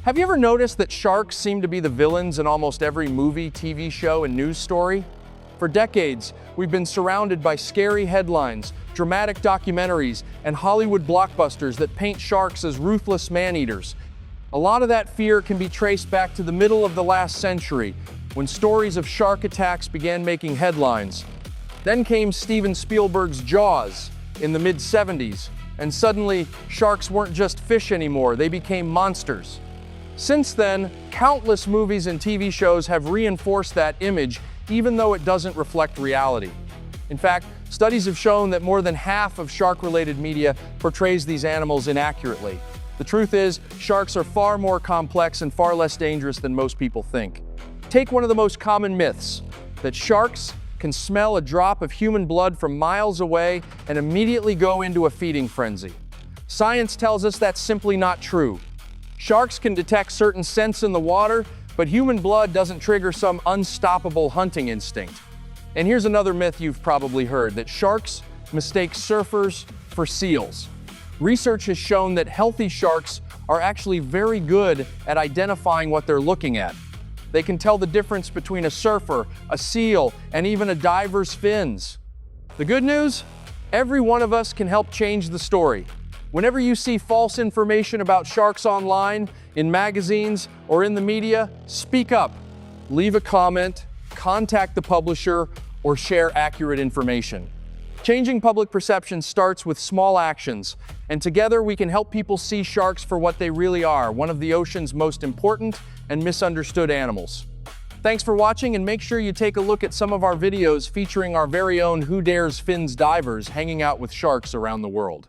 Have you ever noticed that sharks seem to be the villains in almost every movie, TV show, and news story? For decades, we've been surrounded by scary headlines, dramatic documentaries, and Hollywood blockbusters that paint sharks as ruthless man-eaters. A lot of that fear can be traced back to the middle of the last century, when stories of shark attacks began making headlines. Then came Steven Spielberg's Jaws in the mid-70s, and suddenly, sharks weren't just fish anymore, they became monsters. Since then, countless movies and TV shows have reinforced that image, even though it doesn't reflect reality. In fact, studies have shown that more than half of shark-related media portrays these animals inaccurately. The truth is, sharks are far more complex and far less dangerous than most people think. Take one of the most common myths, that sharks can smell a drop of human blood from miles away and immediately go into a feeding frenzy. Science tells us that's simply not true. Sharks can detect certain scents in the water, but human blood doesn't trigger some unstoppable hunting instinct. And here's another myth you've probably heard, that sharks mistake surfers for seals. Research has shown that healthy sharks are actually very good at identifying what they're looking at. They can tell the difference between a surfer, a seal, and even a diver's fins. The good news? Every one of us can help change the story. Whenever you see false information about sharks online, in magazines, or in the media, speak up. Leave a comment, contact the publisher, or share accurate information. Changing public perception starts with small actions, and together we can help people see sharks for what they really are, one of the ocean's most important and misunderstood animals. Thanks for watching, and make sure you take a look at some of our videos featuring our very own Who Dares Fins divers hanging out with sharks around the world.